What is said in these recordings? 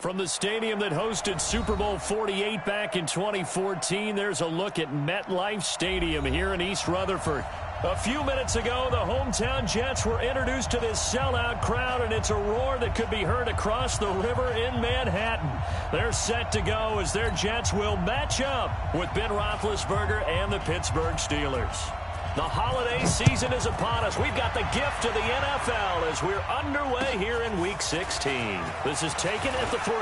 From the stadium that hosted Super Bowl 48 back in 2014, there's a look at MetLife Stadium here in East Rutherford. A few minutes ago, the hometown Jets were introduced to this sellout crowd, and it's a roar that could be heard across the river in Manhattan. They're set to go as their Jets will match up with Ben Roethlisberger and the Pittsburgh Steelers. The holiday season is upon us. We've got the gift of the NFL as we're underway here in Week 16. This is taken at the 3.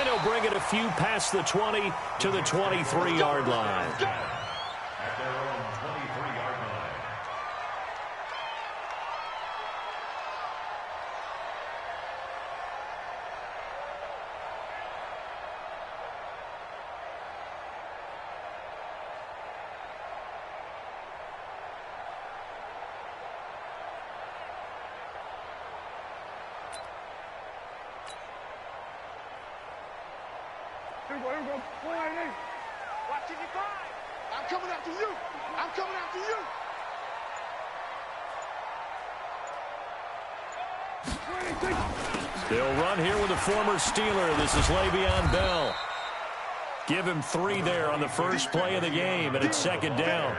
And he'll bring it a few past the 20 to the 23-yard line. At their own 23-yard line. Here we go. Watch it, you find. I'm coming after you. I'm coming after you. They'll run here with a former Steeler. This is Le'Veon Bell. Give him 3 there on the first play of the game, and it's second down.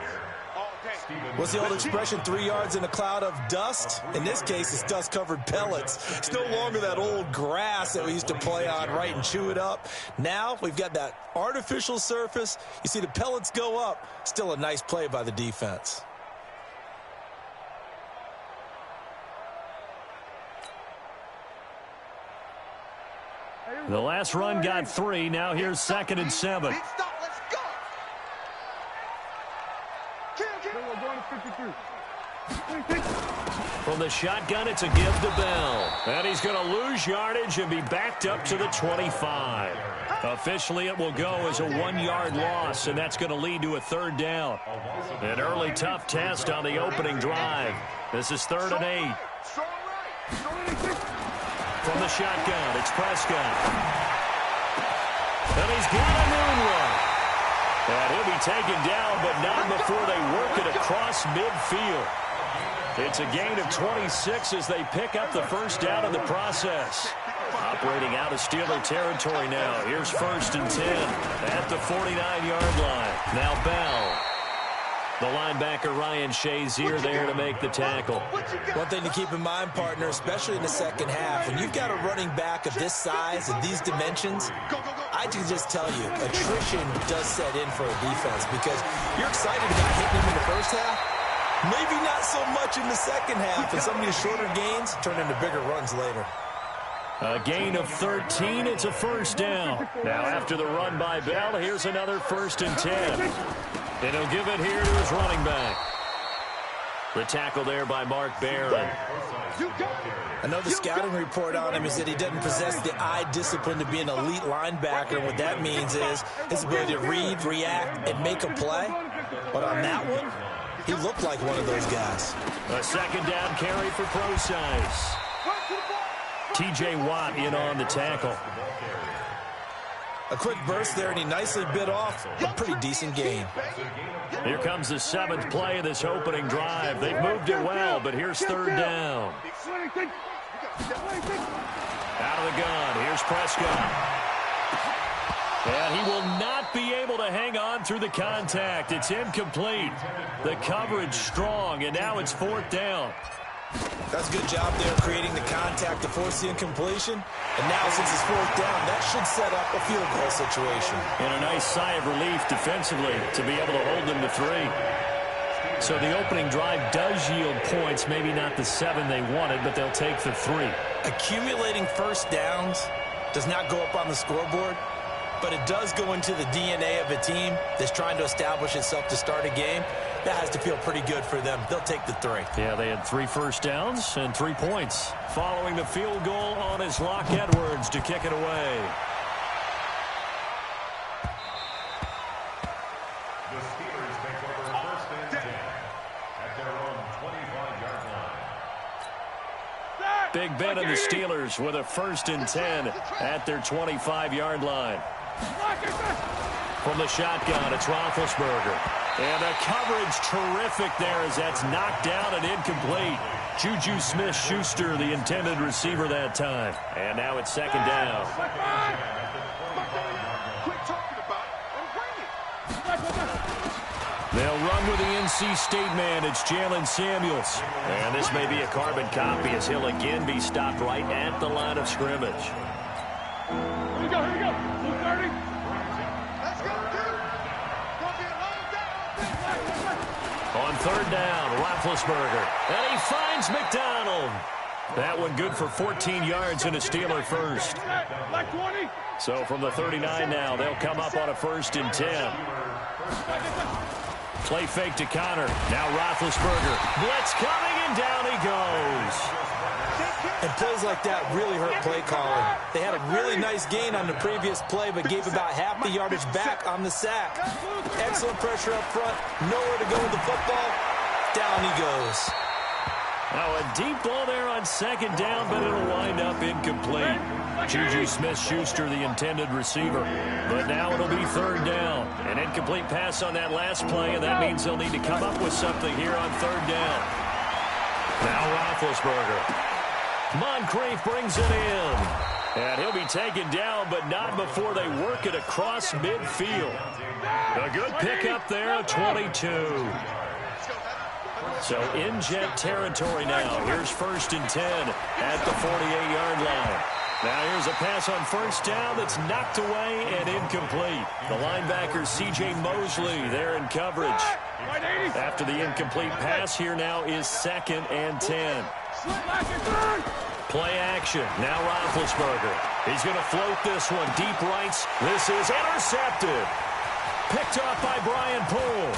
What's the old expression, 3 yards in a cloud of dust? In this case, it's dust-covered pellets. It's no longer that old grass that we used to play on, right, and chew it up. Now we've got that artificial surface. You see the pellets go up. Still a nice play by the defense. The last run got 3. Now here's 2nd and 7. From the shotgun, it's a give to Bell. And he's going to lose yardage and be backed up to the 25. Officially, it will go as a 1-yard loss, and that's going to lead to a 3rd down. An early tough test on the opening drive. This is 3rd and 8. From the shotgun, it's Prescott. And he's got a moonwalk. And he'll be taken down, but not before they work it across midfield. It's a gain of 26 as they pick up the first down in the process. Operating out of Steeler territory now. Here's 1st and 10 at the 49-yard line. Now Bell. The linebacker Ryan Shazier there to make the tackle. One thing to keep in mind, partner, especially in the second half, when you've got a running back of this size and these dimensions, I can just tell you, attrition does set in for a defense because you're excited about hitting him in the first half. Maybe not so much in the second half, and some of these shorter gains turn into bigger runs later. A gain of 13. It's a 1st down. Now after the run by Bell, here's another 1st and 10. And he'll give it here to his running back. The tackle there by Mark Barron. Another scouting report on him is that he doesn't possess the eye discipline to be an elite linebacker. What that means is his ability to read, react, and make a play. But on that one, he looked like one of those guys. A 2nd down carry for Procise. T.J. Watt in on the tackle. A quick burst there, and he nicely bit off a pretty decent gain. Here comes the 7th play of this opening drive. They've moved it well, but here's 3rd down. Out of the gun, here's Prescott. And he will not be able to hang on through the contact. It's incomplete. The coverage strong, and now it's 4th down. That's a good job there creating the contact to force the incompletion. And now since it's 4th down, that should set up a field goal situation. And a nice sigh of relief defensively to be able to hold them to 3. So the opening drive does yield points, maybe not the 7 they wanted, but they'll take the 3. Accumulating first downs does not go up on the scoreboard, but it does go into the DNA of a team that's trying to establish itself to start a game. That has to feel pretty good for them. They'll take the 3. Yeah, they had 3 first downs and 3 points. Following the field goal on his Locke Edwards to kick it away. The Steelers take over 1st and 10 at their own 25-yard line. Big Ben and the Steelers with a 1st and 10 at their 25-yard line. From the shotgun, it's Roethlisberger. And the coverage terrific there as that's knocked down and incomplete. Juju Smith-Schuster, the intended receiver that time. And now it's second down. They'll run with the NC State man. It's Jalen Samuels. And this may be a carbon copy as he'll again be stopped right at the line of scrimmage. Here we go. 230. Let's go, dude. Gonna be a long day. On third down, Roethlisberger. And he finds McDonald. That one good for 14 yards and a Steeler first. Like 20. So from the 39 now, they'll come up on a 1st and 10. Play fake to Connor. Now Roethlisberger. Blitz coming, and down he goes. And plays like that really hurt play calling. They had a really nice gain on the previous play, but gave about half the yardage back on the sack. Excellent pressure up front. Nowhere to go with the football. Down he goes. Now a deep ball there on second down, but it'll wind up incomplete. Juju Smith-Schuster, the intended receiver. But now it'll be third down. An incomplete pass on that last play, and that means they'll need to come up with something here on third down. Now Roethlisberger. Moncrief brings it in. And he'll be taken down, but not before they work it across midfield. A good pickup there, 22. So in Jet territory now. Here's 1st and 10 at the 48-yard line. Now here's a pass on first down that's knocked away and incomplete. The linebacker C.J. Mosley there in coverage. After the incomplete pass, here now is 2nd and 10. Play action. Now Roethlisberger. He's going to float this one. Deep rights. This is intercepted. Picked off by Brian Poole.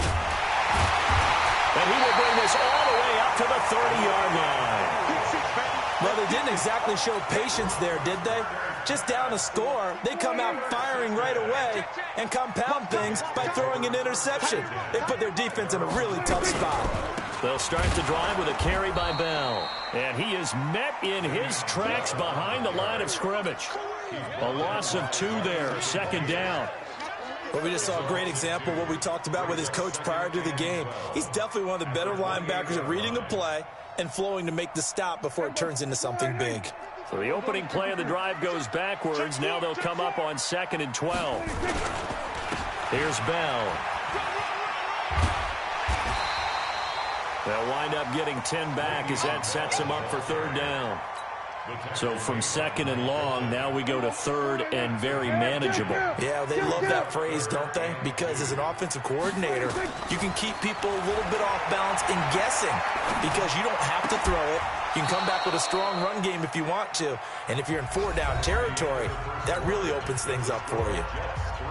And he will bring this all the way up to the 30-yard line. Well, they didn't exactly show patience there, did they? Just down a score, they come out firing right away and compound things by throwing an interception. They put their defense in a really tough spot. They'll start the drive with a carry by Bell. And he is met in his tracks behind the line of scrimmage. A loss of 2 there, 2nd down. Well, we just saw a great example of what we talked about with his coach prior to the game. He's definitely one of the better linebackers at reading a play and flowing to make the stop before it turns into something big. So the opening play of the drive goes backwards. Now they'll come up on 2nd and 12. Here's Bell. They'll wind up getting 10 back as that sets them up for 3rd down. So from 2nd and long, now we go to 3rd and very manageable. Yeah, they love that phrase, don't they? Because as an offensive coordinator, you can keep people a little bit off balance and guessing because you don't have to throw it. You can come back with a strong run game if you want to. And if you're in 4-down territory, that really opens things up for you.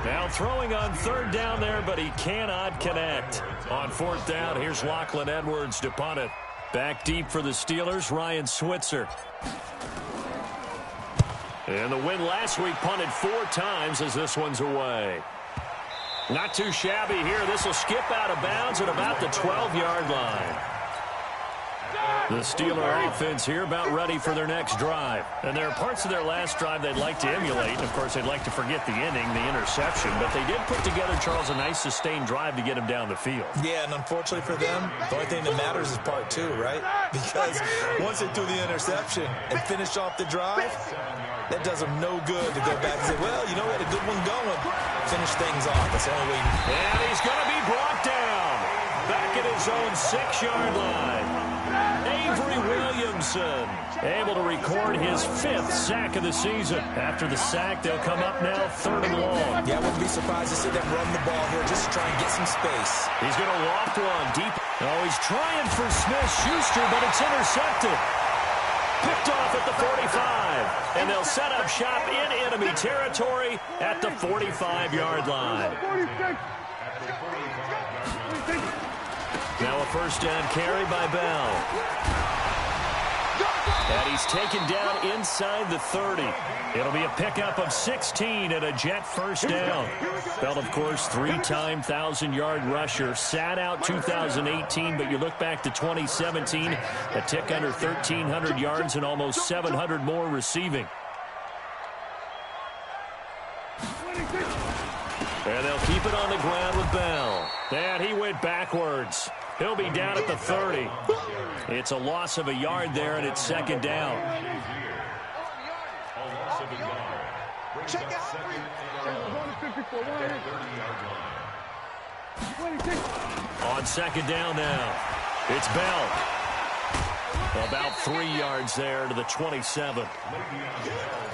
Now throwing on 3rd down there, but he cannot connect. On 4th down, here's Lachlan Edwards to punt it. Back deep for the Steelers, Ryan Switzer. And the win last week punted 4 times as this one's away. Not too shabby here. This will skip out of bounds at about the 12-yard line. The Steeler offense here about ready for their next drive. And there are parts of their last drive they'd like to emulate. And, of course, they'd like to forget the ending, the interception. But they did put together, Charles, a nice sustained drive to get him down the field. Yeah, and unfortunately for them, the only thing that matters is part 2, right? Because once they threw the interception and finished off the drive, that does them no good to go back and say, well, you know, we had a good one going. Finish things off. That's the only way. And he's going to be brought down. Back at his own 6-yard line. Avery Williamson able to record his 5th sack of the season. After the sack, they'll come up now 3rd and long. Yeah, I wouldn't be surprised to see them run the ball here just to try and get some space. He's going to loft one deep. Oh, he's trying for Smith-Schuster, but it's intercepted. Picked off at the 45. And they'll set up shop in enemy territory at the 45-yard line. Now a 1st down carry by Bell. And he's taken down inside the 30. It'll be a pickup of 16 and a Jet 1st down. Bell, of course, 3-time 1,000-yard rusher. Sat out 2018, but you look back to 2017, a tick under 1,300 yards and almost 700 more receiving. And they'll keep it on the ground with Bell. And he went backwards. He'll be down at the 30. It's a loss of a yard there, and it's second down. Check out. On second down now, it's Bell. About 3 yards there to the 27.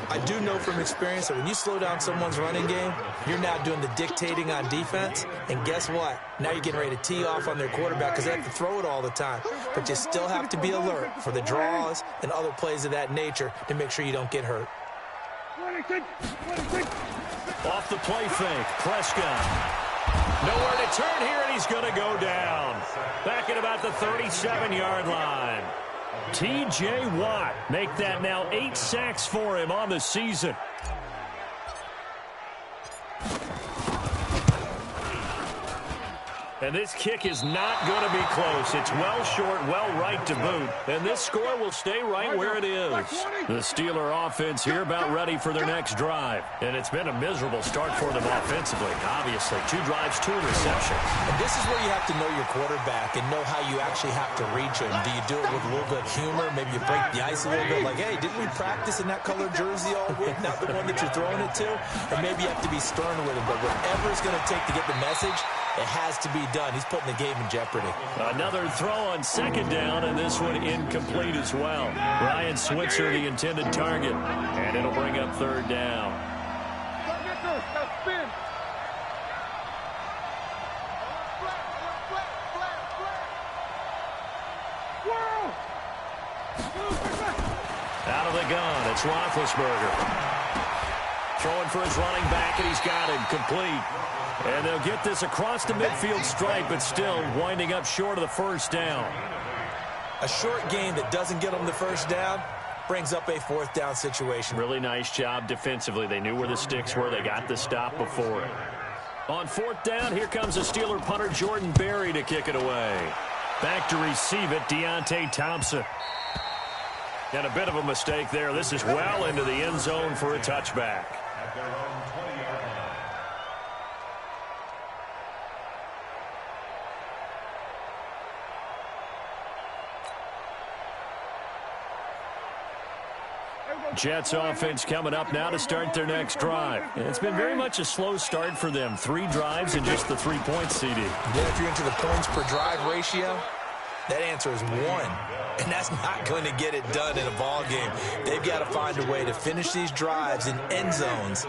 I do know from experience that when you slow down someone's running game, you're now doing the dictating on defense. And guess what? Now you're getting ready to tee off on their quarterback because they have to throw it all the time. But you still have to be alert for the draws and other plays of that nature to make sure you don't get hurt. Off the play fake, Prescott. Nowhere to turn here, and he's going to go down. Back at about the 37-yard line. T.J. Watt make that now 8 sacks for him on the season. And this kick is not going to be close. It's well short, well right to boot. And this score will stay right where it is. The Steeler offense here about ready for their next drive. And it's been a miserable start for them offensively, obviously. 2 drives, 2 receptions. And this is where you have to know your quarterback and know how you actually have to reach him. Do you do it with a little bit of humor? Maybe you break the ice a little bit like, hey, didn't we practice in that colored jersey all week? Not the one that you're throwing it to? Or maybe you have to be stern with him. But whatever it's going to take to get the message, it has to be done. He's putting the game in jeopardy. Another throw on second down, and this one incomplete as well. Ryan Switzer, the intended target, and it'll bring up third down. Out of the gun, it's Roethlisberger. Throwing for his running back, and he's got it complete. And they'll get this across the midfield stripe, but still winding up short of the first down. A short game that doesn't get them the first down brings up a fourth down situation. Really nice job defensively. They knew where the sticks were. They got the stop before it. On fourth down, here comes a Steeler punter, Jordan Berry, to kick it away. Back to receive it, Deontay Thompson. And a bit of a mistake there. This is well into the end zone for a touchback. At their own 20-yard line. Jets offense coming up now to start their next drive. And it's been very much a slow start for them. 3 drives and just the 3 points, CD. Then if you're into the points per drive ratio, that answer is 1. And that's not going to get it done in a ball game. They've got to find a way to finish these drives in end zones,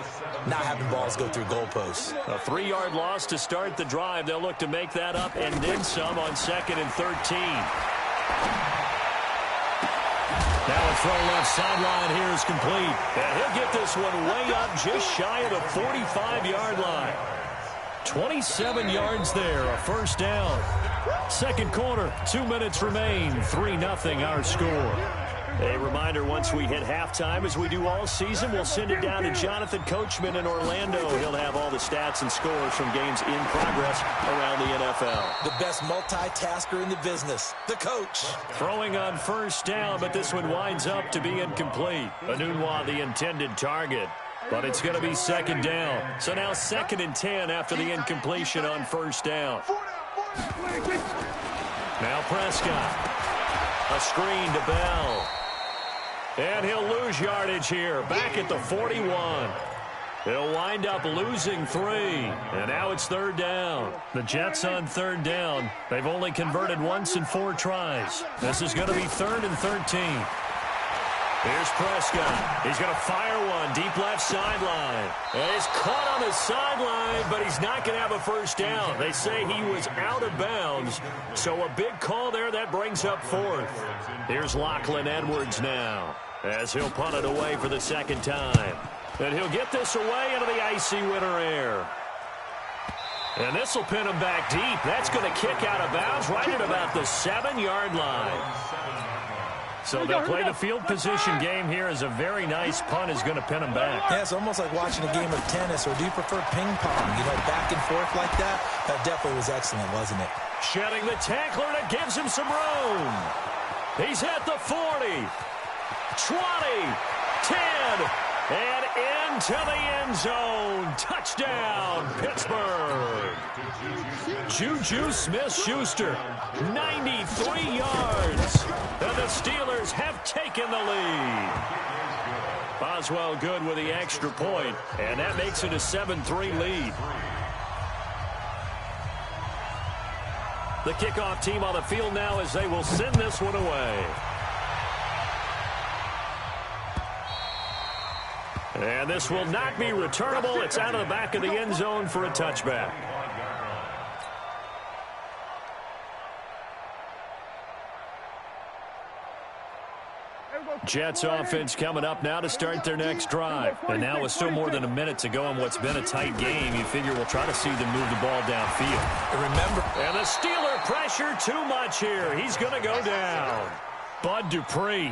not having balls go through goalposts. A 3-yard loss to start the drive. They'll look to make that up and then some on 2nd and 13. Now a throw left sideline here is complete. And he'll get this one way up just shy of the 45-yard line. 27 yards there, a first down. Second quarter, 2 minutes remain, 3-0 our score. A reminder, once we hit halftime, as we do all season, we'll send it down to Jonathan Coachman in Orlando. He'll have all the stats and scores from games in progress around the NFL. The best multitasker in the business, the coach. Throwing on first down, but this one winds up to be incomplete. Enunwa, the intended target. But it's going to be second down. So now 2nd and 10 after the incompletion on first down. Now Prescott. A screen to Bell. And he'll lose yardage here. Back at the 41. He'll wind up losing 3. And now it's third down. The Jets on third down. They've only converted once in 4 tries. This is going to be 3rd and 13. Here's Prescott. He's going to fire one deep left sideline. And he's caught on the sideline, but he's not going to have a first down. They say he was out of bounds. So a big call there. That brings up 4th. Here's Lachlan Edwards now as he'll punt it away for the second time. And he'll get this away into the icy winter air. And this will pin him back deep. That's going to kick out of bounds right at about the 7-yard line. So they'll play the field position game here as a very nice punt is going to pin them back. Yeah, it's almost like watching a game of tennis, or do you prefer ping pong? You know, back and forth like that? That definitely was excellent, wasn't it? Shedding the tackler, and it gives him some room. He's at the 40, 20, 10, And into the end zone. Touchdown, Pittsburgh. Juju Smith-Schuster, 93 yards. And the Steelers have taken the lead. Boswell good with the extra point, and that makes it a 7-3 lead. The kickoff team on the field now as they will send this one away. And this will not be returnable. It's out of the back of the end zone for a touchback. Jets offense coming up now to start their next drive. And now with still more than a minute to go in what's been a tight game, you figure we'll try to see them move the ball downfield. And remember, and the Steeler pressure too much here. He's going to go down. Bud Dupree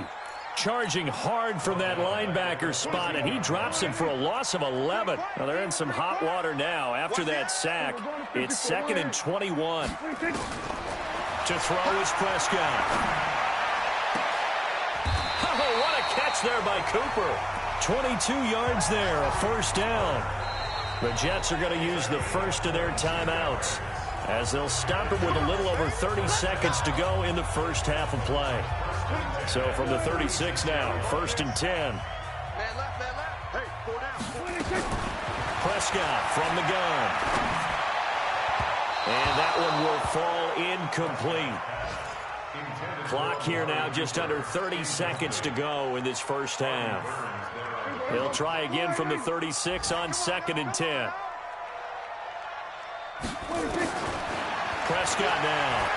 charging hard from that linebacker spot, and he drops him for a loss of 11. Now they're in some hot water now. After that sack, it's 2nd and 21. To throw is Prescott. Oh, what a catch there by Cooper. 22 yards there, a first down. The Jets are going to use the first of their timeouts as they'll stop it with a little over 30 seconds to go in the first half of play. So from the 36 now, 1st and 10. Man left, man left. Hey, 4 down. Prescott from the gun. And that one will fall incomplete. Clock here now, just under 30 seconds to go in this first half. He'll try again from the 36 on 2nd and 10. Prescott now.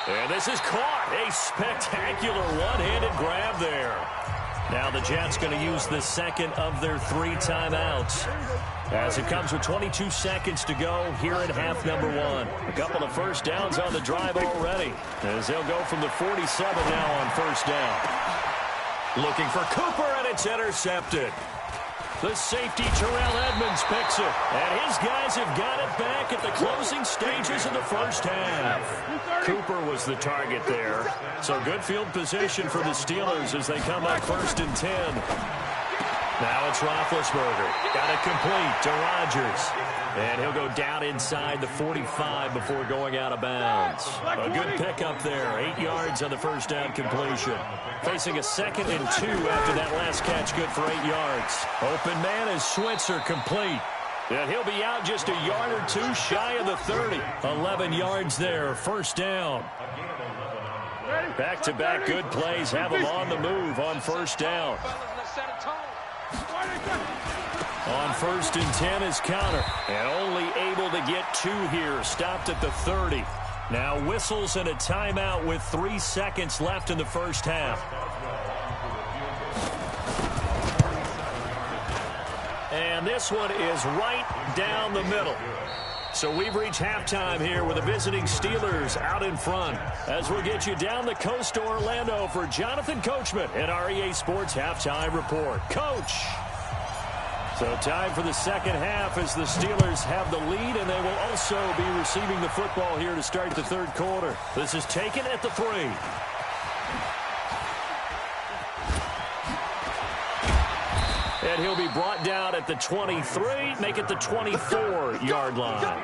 And this is caught. A spectacular one-handed grab there. Now the Jets going to use the second of their 3 timeouts as it comes with 22 seconds to go here in half number 1. A couple of first downs on the drive already as they'll go from the 47 now on first down. Looking for Cooper, and it's intercepted. The safety, Terrell Edmonds, picks it. And his guys have got it back at the closing stages of the first half. Cooper was the target there. So good field position for the Steelers as they come up 1st and 10. Now it's Roethlisberger. Got it complete to Rodgers. And he'll go down inside the 45 before going out of bounds. A good pickup there. 8 yards on the first down completion. Facing a 2nd and 2 after that last catch. Good for 8 yards. Open man is Switzer, complete. And he'll be out just a yard or 2 shy of the 30. 11 yards there. First down. Back-to-back good plays have him on the move on first down. On 1st and 10 is Conner. And only able to get 2 here. Stopped at the 30. Now whistles and a timeout with 3 seconds left in the first half. And this one is right down the middle. So we've reached halftime here with the visiting Steelers out in front. As we'll get you down the coast to Orlando for Jonathan Coachman at our EA Sports Halftime Report. Coach! So time for the second half as the Steelers have the lead, and they will also be receiving the football here to start the third quarter. This is taken at the 3. And he'll be brought down at the 23, make it the 24-yard line.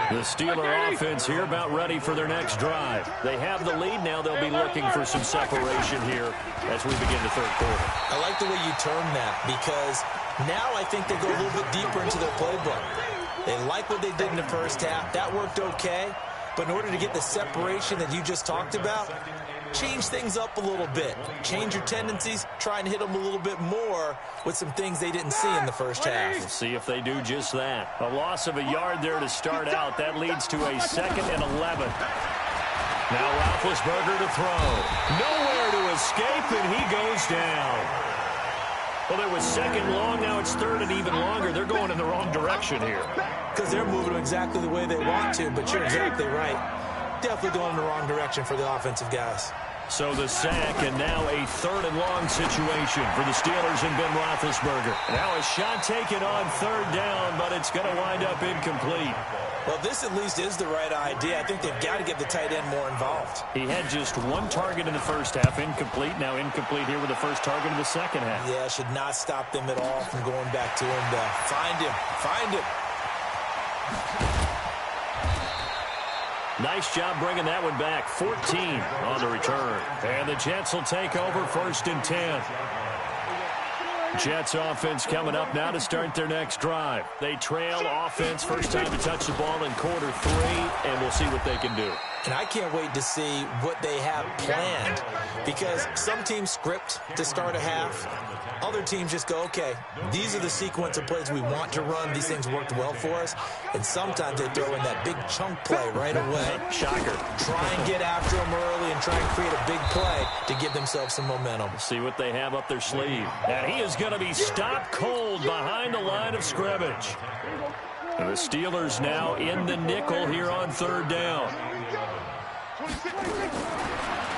The Steeler offense here about ready for their next drive. They have the lead now. They'll be looking for some separation here as we begin the third quarter. I like the way you term that because now I think they go a little bit deeper into their playbook. They like what they did in the first half. That worked okay. But in order to get the separation that you just talked about, change things up a little bit. Change your tendencies. Try and hit them a little bit more with some things they didn't see in the first half. We'll see if they do just that. A loss of a yard there to start out. That leads to a 2nd and 11. Now Roethlisberger to throw. Nowhere to escape, and he goes down. Well, it was 2nd long. Now it's 3rd and even longer. They're going in the wrong direction here. Because they're moving exactly the way they want to, but you're exactly right. Definitely going in the wrong direction for the offensive guys. So the sack, and now a 3rd and long situation for the Steelers and Ben Roethlisberger. Now a shot taken on 3rd down, but it's going to wind up incomplete. Well, this at least is the right idea. I think they've got to get the tight end more involved. He had just 1 target in the first half, incomplete. Now incomplete here with the first target in the second half. Yeah, should not stop them at all from going back to him to find him. Find him. Nice job bringing that one back. 14 on the return. And the Jets will take over 1st and 10. Jets offense coming up now to start their next drive. They trail offense, first time to touch the ball in quarter 3, and we'll see what they can do. And I can't wait to see what they have planned, because some teams script to start a half. Other teams just go, okay, these are the sequence of plays we want to run. These things worked well for us. And sometimes they throw in that big chunk play right away. Shocker. Try and get after them early and try and create a big play to give themselves some momentum. See what they have up their sleeve. And he is going to be stopped cold behind the line of scrimmage. And the Steelers now in the nickel here on 3rd down.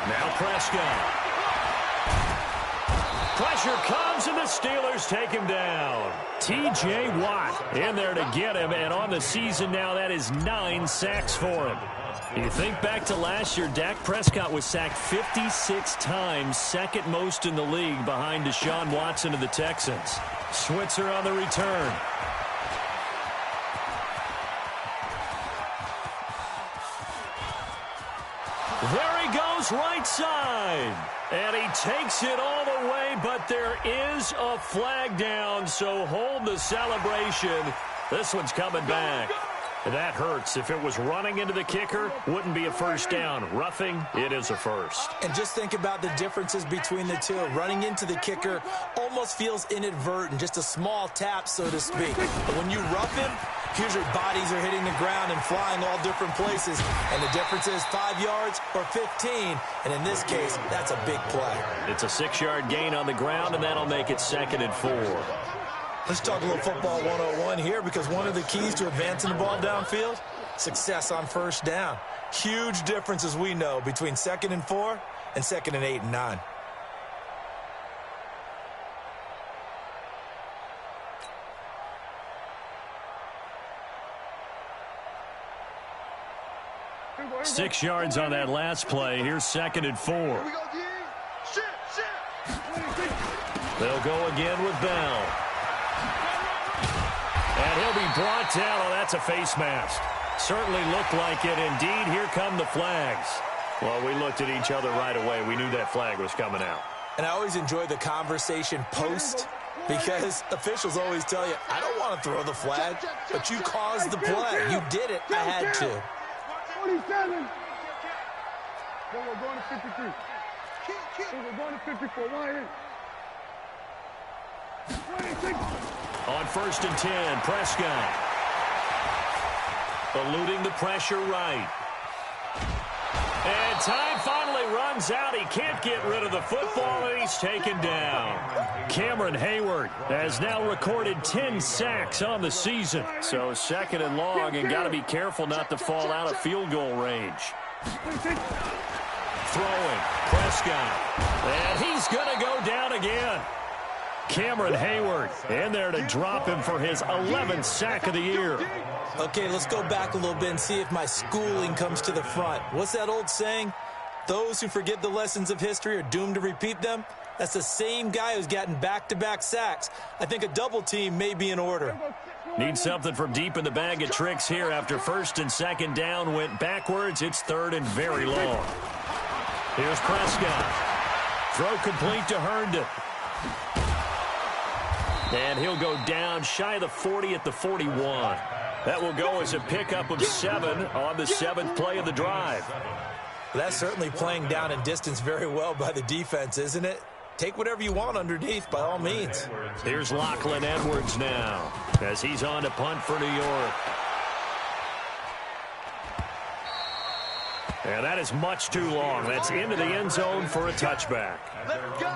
Now Prescott. Pressure comes, and the Steelers take him down. T.J. Watt in there to get him, and on the season now, that is 9 sacks for him. You think back to last year, Dak Prescott was sacked 56 times, 2nd most in the league behind Deshaun Watson of the Texans. Switzer on the return. There he goes, right side. And he takes it all the way, but there is a flag down, so hold the celebration. This one's coming back. That hurts. If it was running into the kicker, wouldn't be a first down. Roughing, it is a first. And just think about the differences between the two. Running into the kicker almost feels inadvertent, just a small tap, so to speak. But when you rough him, here's your bodies are hitting the ground and flying all different places. And the difference is 5 yards or 15. And in this case, that's a big play. It's a 6-yard gain on the ground, and that'll make it 2nd and 4. Let's talk a little football 101 here, because one of the keys to advancing the ball downfield, success on 1st down. Huge difference, as we know, between 2nd and 4 and 2nd and 8 and 9. Six yards on that last play. Here's 2nd and 4. They'll go again with Bell. And he'll be brought down. Oh, that's a face mask. Certainly looked like it. Indeed, here come the flags. Well, we looked at each other right away. We knew that flag was coming out. And I always enjoy the conversation post, because officials always tell you, I don't want to throw the flag, but you caused the play. You did it. I had to. 47. Then we're going to 53. Then we're going to 54. Why in? 26. On 1st and 10, Prescott. Eluding the pressure right. And time finally runs out. He can't get rid of the football, and he's taken down. Cameron Hayward has now recorded 10 sacks on the season. So 2nd and long, and got to be careful not to fall out of field goal range. Throwing, Prescott. And he's going to go down again. Cameron Hayward in there to drop him for his 11th sack of the year. Okay, let's go back a little bit and see if my schooling comes to the front. What's that old saying? Those who forget the lessons of history are doomed to repeat them. That's the same guy who's gotten back-to-back sacks. I think a double team may be in order. Need something from deep in the bag of tricks here. After 1st and 2nd down went backwards, it's 3rd and very long. Here's Prescott. Throw complete to Herndon. And he'll go down shy of the 40 at the 41. That will go as a pickup of 7 on the 7th play of the drive. That's certainly playing down in distance very well by the defense, isn't it? Take whatever you want underneath, by all means. Here's Lachlan Edwards now, as he's on to punt for New York. And that is much too long. That's into the end zone for a touchback. Let's go.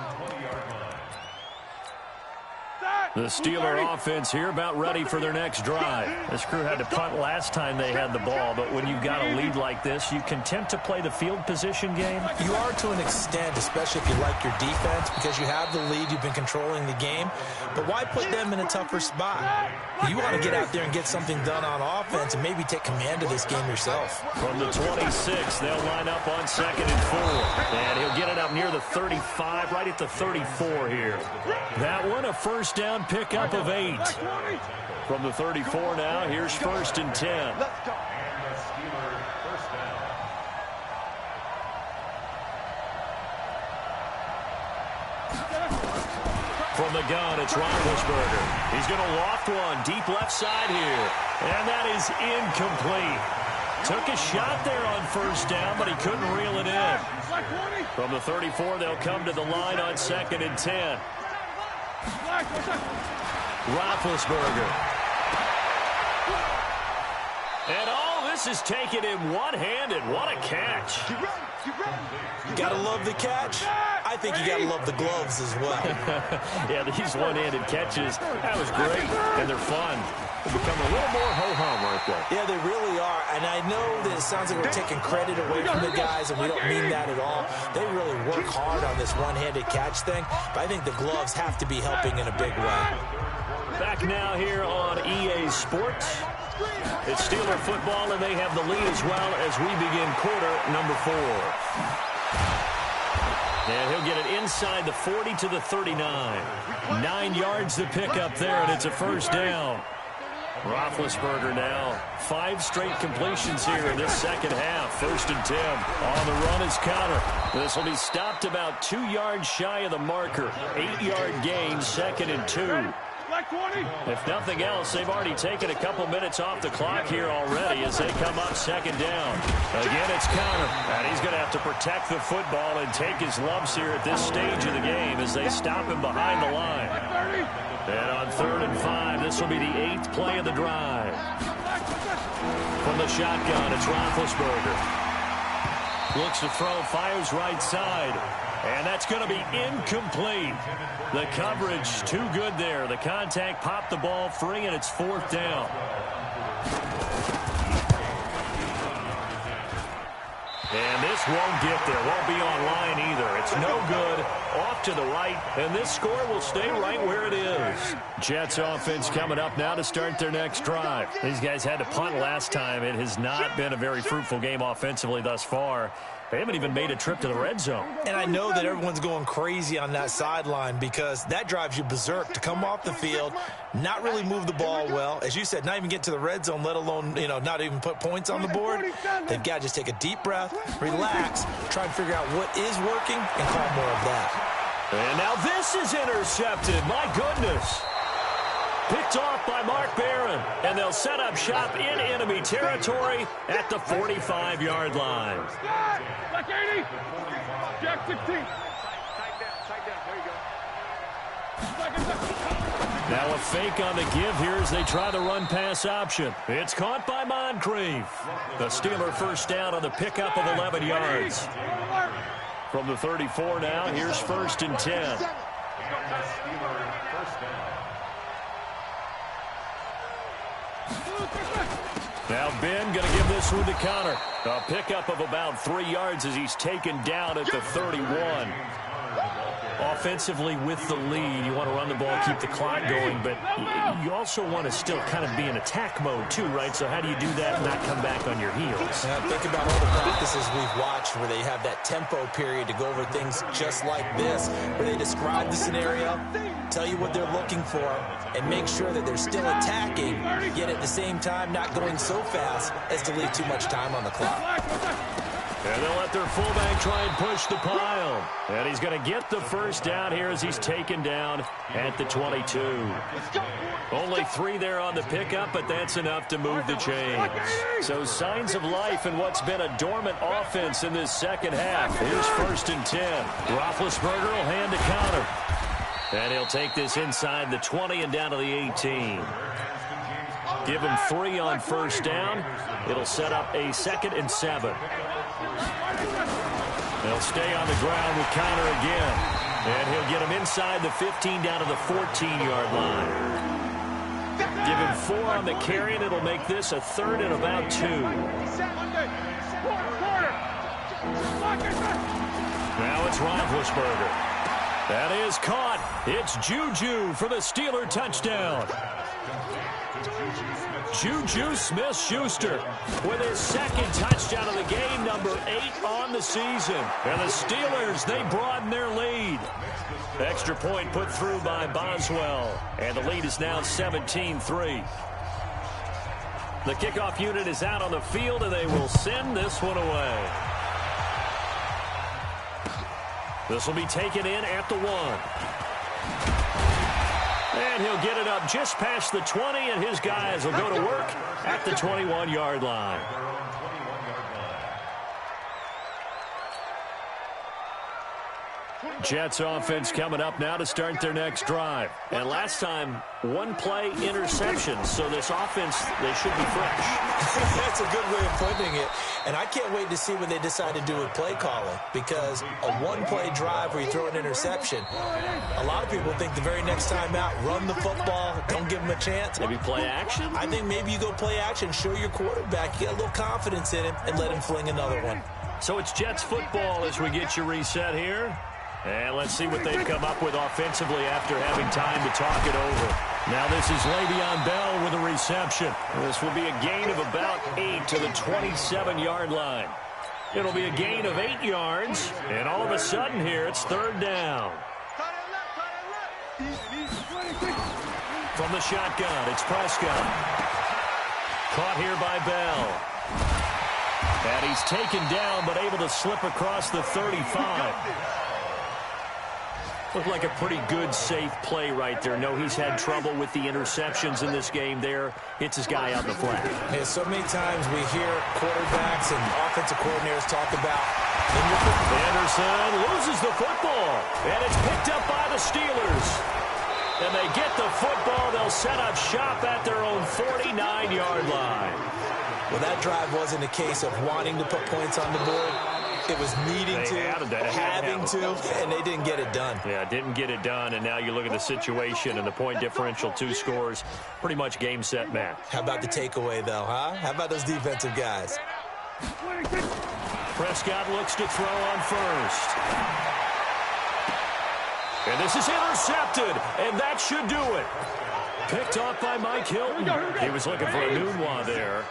Start. The Steeler offense here about ready for their next drive. This crew had to punt last time they had the ball, but when you've got a lead like this, you content to play the field position game? You are to an extent, especially if you like your defense, because you have the lead, you've been controlling the game. But why put them in a tougher spot? You want to get out there and get something done on offense and maybe take command of this game yourself. From the 26, they'll line up on 2nd and 4. And he'll get it up near the 35, right at the 34 here. That one, a first down pickup of 8. From the 34 now, here's 1st and 10. And the Steelers first down. From the gun, it's Roethlisberger. He's going to loft one deep left side here. And that is incomplete. Took a shot there on first down, but he couldn't reel it in. From the 34, they'll come to the line on 2nd and 10. Roethlisberger. And all this is taken in one-handed. What a catch. You got to love the catch. I think you got to love the gloves as well. Yeah, these one-handed catches, that was great, and they're fun. They become a little more ho-hum, aren't they? Yeah, they really are. And I know that it sounds like we're taking credit away from the guys, and we don't mean that at all. They really work hard on this one-handed catch thing, but I think the gloves have to be helping in a big way. Back now here on EA Sports. It's Steeler football, and they have the lead as well as we begin quarter number 4. And he'll get it inside the 40 to the 39. 9 yards to pick up there, and it's a first down. Roethlisberger now. 5 straight completions here in this second half. 1st and 10. On the run is Conner. This will be stopped about 2 yards shy of the marker. 8-yard gain, 2nd and 2. If nothing else, they've already taken a couple minutes off the clock here already as they come up 2nd down. Again, it's Conner, and he's going to have to protect the football and take his lumps here at this stage of the game as they stop him behind the line. And on 3rd and 5, this will be the 8th play of the drive. From the shotgun, it's Roethlisberger. Looks to throw, fires right side. And that's going to be incomplete. The coverage too good there. The contact popped the ball free, and it's 4th down. And this won't get there. Won't be online either. It's no good. Off to the right, and this score will stay right where it is. Jets offense coming up now to start their next drive. These guys had to punt last time. It has not been a very fruitful game offensively thus far. They haven't even made a trip to the red zone. And I know that everyone's going crazy on that sideline because that drives you berserk to come off the field, not really move the ball well. As you said, not even get to the red zone, let alone, not even put points on the board. They've got to just take a deep breath, relax, try and figure out what is working, and call more of that. And now this is intercepted. My goodness. Picked off by Mark Barron, and they'll set up shop in enemy territory at the 45-yard line. Black 80. Jack 16. Now a fake on the give here as they try the run-pass option. It's caught by Moncrief. The Steeler first down on the pickup of 11 yards. From the 34 now, here's 1st and 10. Now Ben going to give this one to Conner. A pickup of about 3 yards as he's taken down at the 31. Offensively with the lead, you want to run the ball, keep the clock going, but you also want to still kind of be in attack mode too, right? So how do you do that and not come back on your heels? Think about all the practices we've watched where they have that tempo period to go over things just like this, where they describe the scenario, tell you what they're looking for, and make sure that they're still attacking, yet at the same time not going so fast as to leave too much time on the clock. And they'll let their fullback try and push the pile. And he's going to get the first down here as he's taken down at the 22. Only 3 there on the pickup, but that's enough to move the chains. So signs of life in what's been a dormant offense in this second half. Here's 1st and 10. Roethlisberger will hand to Conner. And he'll take this inside the 20 and down to the 18. Give him 3 on first down. It'll set up a 2nd and 7. They'll stay on the ground with Conner again. And he'll get him inside the 15 down to the 14-yard line. Give him 4 on the carry, and it'll make this a 3rd and about 2. Now it's Roethlisberger. That is caught. It's Juju for the Steeler touchdown. Juju Smith-Schuster with his 2nd touchdown of the game, number 8 on the season. And the Steelers, they broaden their lead. Extra point put through by Boswell. And the lead is now 17-3. The kickoff unit is out on the field, and they will send this one away. This will be taken in at the 1. And he'll get it up just past the 20, and his guys will go to work at the 21-yard line. Jets offense coming up now to start their next drive. And last time, 1-play interception. So this offense, they should be fresh. That's a good way of putting it. And I can't wait to see what they decide to do with play calling. Because a 1-play drive where you throw an interception, a lot of people think the very next time out, run the football, don't give them a chance. Maybe play action? I think maybe you go play action, show your quarterback, get a little confidence in him, and let him fling another one. So it's Jets football as we get you reset here. And let's see what they've come up with offensively after having time to talk it over. Now this is Le'Veon Bell with a reception. This will be a gain of about 8 to the 27-yard line. It'll be a gain of 8 yards. And all of a sudden here, it's 3rd down. From the shotgun, it's Prescott. Caught here by Bell. And he's taken down, but able to slip across the 35. Looked like a pretty good, safe play right there. No, he's had trouble with the interceptions in this game there. Hits his guy out in the flat. Yeah, so many times we hear quarterbacks and offensive coordinators talk about Anderson loses the football, and it's picked up by the Steelers. And they get the football. They'll set up shop at their own 49-yard line. Well, that drive wasn't a case of wanting to put points on the board. It was needing having to, and they didn't get it done. Yeah, didn't get it done, and now you look at the situation and the point differential, 2 scores, pretty much game, set, match. How about the takeaway, though, huh? How about those defensive guys? Prescott looks to throw on first. And this is intercepted, and that should do it. Picked off by Mike Hilton. He was looking for a Nunwa there.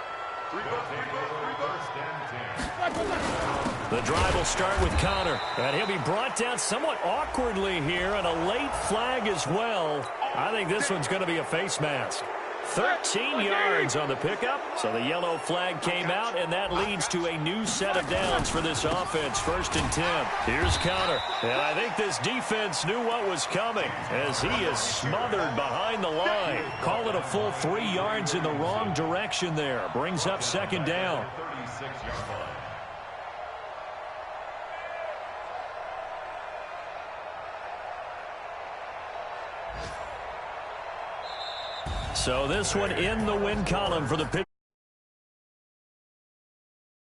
The drive will start with Connor, and he'll be brought down somewhat awkwardly here, and a late flag as well. I think this one's going to be a face mask. 13 yards on the pickup, so the yellow flag came out, and that leads to a new set of downs for this offense. 1st and 10. Here's Connor, and I think this defense knew what was coming as he is smothered behind the line. Call it a full 3 yards in the wrong direction there. Brings up 2nd down. 36-yard line. So this one in the win column for the Pittsburgh.